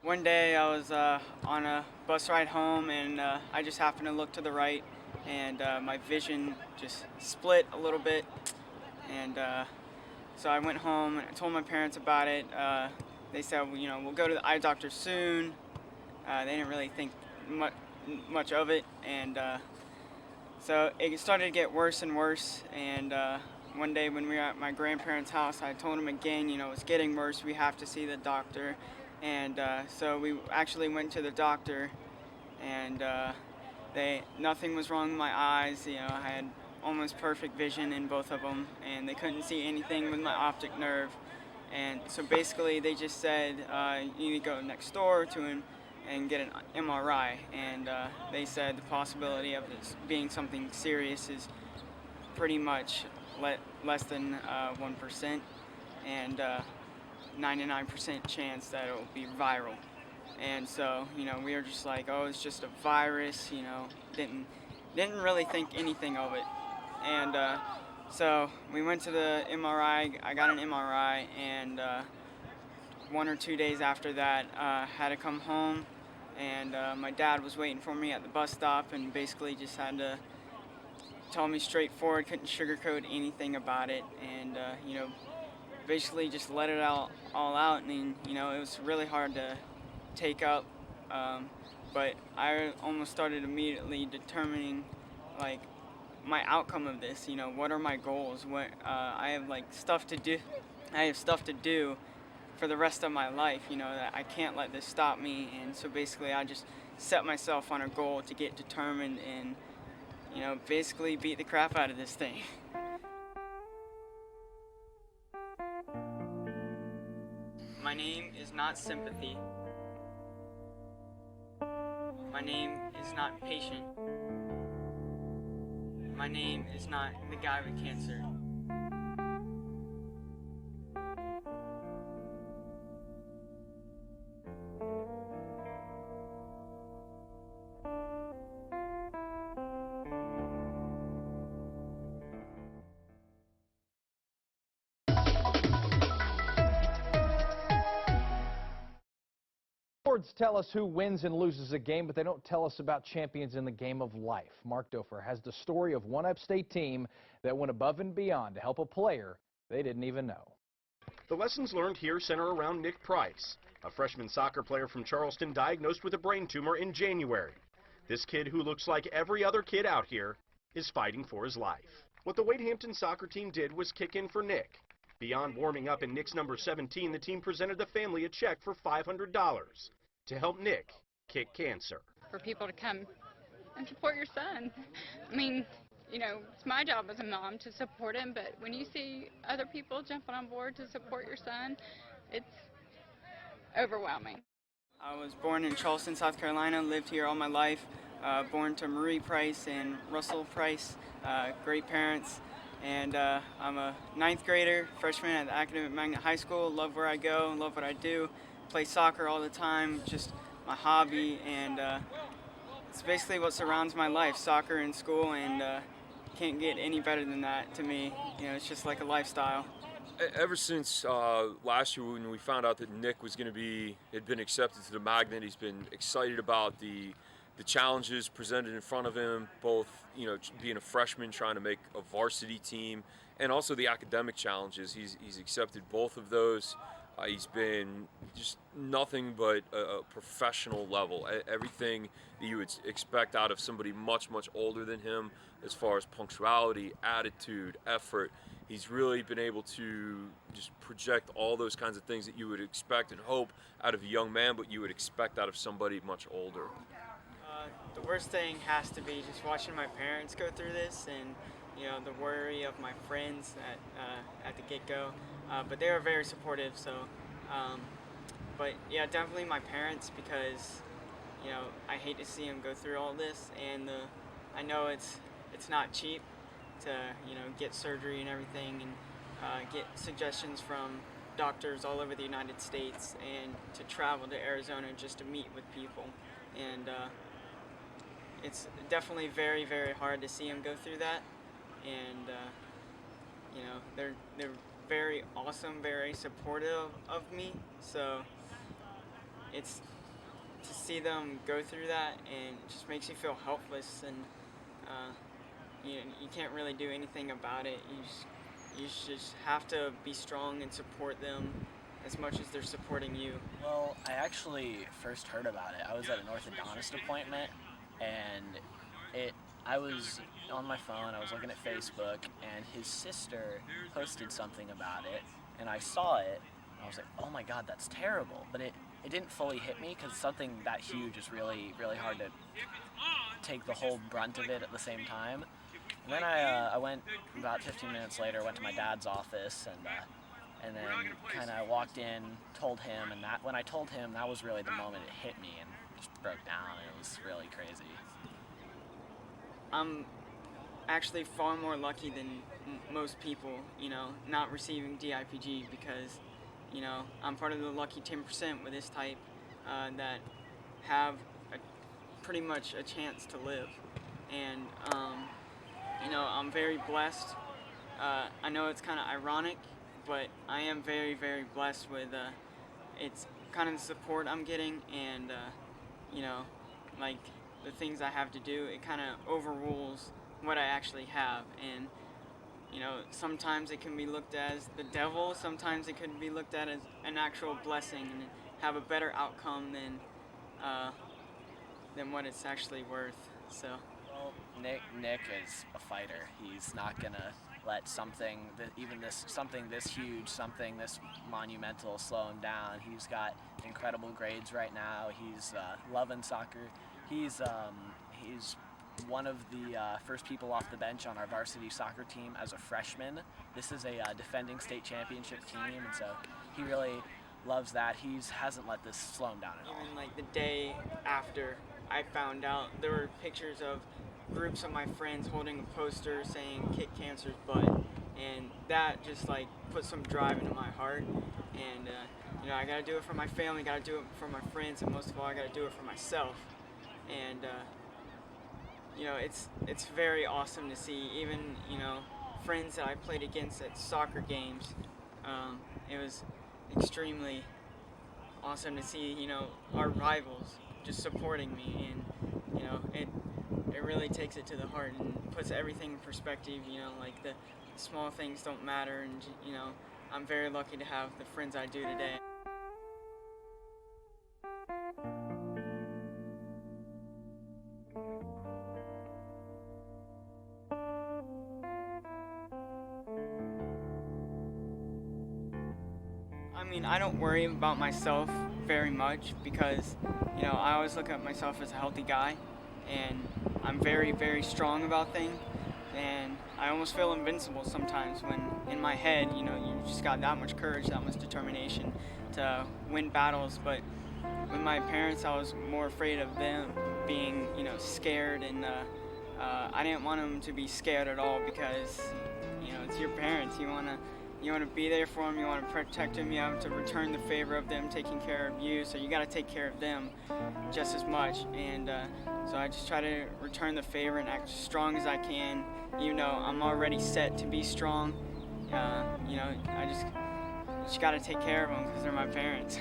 One day I was on a bus ride home and I just happened to look to the right and my vision just split a little bit. And so I went home and I told my parents about it. They said, well, we'll go to the eye doctor soon. They didn't really think much, much of it. And so it started to get worse and worse. And one day when we were at my grandparents' house, I told them again, it's getting worse. We have to see the doctor. And so we actually went to the doctor, and nothing was wrong with my eyes. I had almost perfect vision in both of them, and they couldn't see anything with my optic nerve. And so basically, they just said you need to go next door to him and get an MRI. And they said the possibility of this being something serious is pretty much less than 1%, and 99% chance that it will be viral. And so, we were just like, oh, it's just a virus, didn't really think anything of it. And so we went to the MRI. I got an MRI, and 1 or 2 days after that, had to come home. And my dad was waiting for me at the bus stop, and basically just had to tell me straightforward, couldn't sugarcoat anything about it, and basically just let it all out. And it was really hard to take up, but I almost started immediately determining like my outcome of this. What are my goals? What I have stuff to do. I have stuff to do for the rest of my life. That I can't let this stop me. And so basically, I just set myself on a goal to get determined and basically beat the crap out of this thing. My name is not sympathy. My name is not patient. My name is not the guy with cancer. Awards tell us who wins and loses a game, but they don't tell us about champions in the game of life. Mark Dofer has the story of one upstate team that went above and beyond to help a player they didn't even know. The lessons learned here center around Nick Price, a freshman soccer player from Charleston diagnosed with a brain tumor in January. This kid, who looks like every other kid out here, is fighting for his life. What the Wade Hampton soccer team did was kick in for Nick. Beyond warming up in Nick's number 17, the team presented the family a check for $500 to help Nick kick cancer. For people to come and support your son. I mean, it's my job as a mom to support him, but when you see other people jumping on board to support your son, it's overwhelming. I was born in Charleston, South Carolina, lived here all my life. Born to Marie Price and Russell Price, great parents. And I'm a 9th grader, freshman at the Academic Magnet High School. Love where I go, love what I do. Play soccer all the time, just my hobby, and it's basically what surrounds my life, soccer and school, and can't get any better than that to me. It's just like a lifestyle. Ever since last year when we found out that Nick had been accepted to the Magnet, he's been excited about the challenges presented in front of him, both being a freshman trying to make a varsity team, and also the academic challenges. He's accepted both of those. He's been just nothing but a professional level. Everything that you would expect out of somebody much, much older than him as far as punctuality, attitude, effort. He's really been able to just project all those kinds of things that you would expect and hope out of a young man, but you would expect out of somebody much older. The worst thing has to be just watching my parents go through this, and the worry of my friends at the get-go. But they were very supportive, so, but yeah, definitely my parents, because, I hate to see them go through all this, and I know it's not cheap to, get surgery and everything, and get suggestions from doctors all over the United States, and to travel to Arizona just to meet with people. And it's definitely very, very hard to see them go through that, and they're very awesome, very supportive of me, so it's to see them go through that, and it just makes you feel helpless, and you can't really do anything about it. You just have to be strong and support them as much as they're supporting you. Well, I actually first heard about it. I was at an orthodontist appointment, and I was on my phone, I was looking at Facebook, and his sister posted something about it, and I saw it, and I was like, oh my God, that's terrible. But it didn't fully hit me, because something that huge is really, really hard to take the whole brunt of it at the same time. And then I went, about 15 minutes later, went to my dad's office, and then kind of walked in, told him, and when I told him, that was really the moment it hit me and just broke down. It was really crazy. I'm actually far more lucky than most people, not receiving DIPG, because, I'm part of the lucky 10% with this type that have pretty much a chance to live. And, I'm very blessed. I know it's kind of ironic, but I am very, very blessed with it's kind of the support I'm getting, and, like the things I have to do, it kind of overrules what I actually have. And, sometimes it can be looked at as the devil, sometimes it could be looked at as an actual blessing and have a better outcome than what it's actually worth. So. Well, Nick is a fighter. He's not gonna let something this huge, something this monumental slow him down. He's got incredible grades right now. He's loving soccer. He's one of the first people off the bench on our varsity soccer team as a freshman. This is a defending state championship team, and so he really loves that. He hasn't let this slow him down at all. Even like the day after I found out, there were pictures of groups of my friends holding a poster saying "Kick Cancer's Butt," and that just like put some drive into my heart. And I gotta do it for my family, gotta do it for my friends, and most of all, I gotta do it for myself. And it's very awesome to see even friends that I played against at soccer games. It was extremely awesome to see our rivals just supporting me, and it really takes it to the heart and puts everything in perspective. Like the small things don't matter, and I'm very lucky to have the friends I do today. I mean, I don't worry about myself very much, because I always look at myself as a healthy guy, and I'm very, very strong about things, and I almost feel invincible sometimes when in my head, you just got that much courage, that much determination to win battles. But with my parents, I was more afraid of them being, scared, and I didn't want them to be scared at all, because, it's your parents. You want to be there for them, you want to protect them, you have to return the favor of them taking care of you, so you got to take care of them just as much. And so I just try to return the favor and act as strong as I can, even though I'm already set to be strong. I just got to take care of them because they're my parents.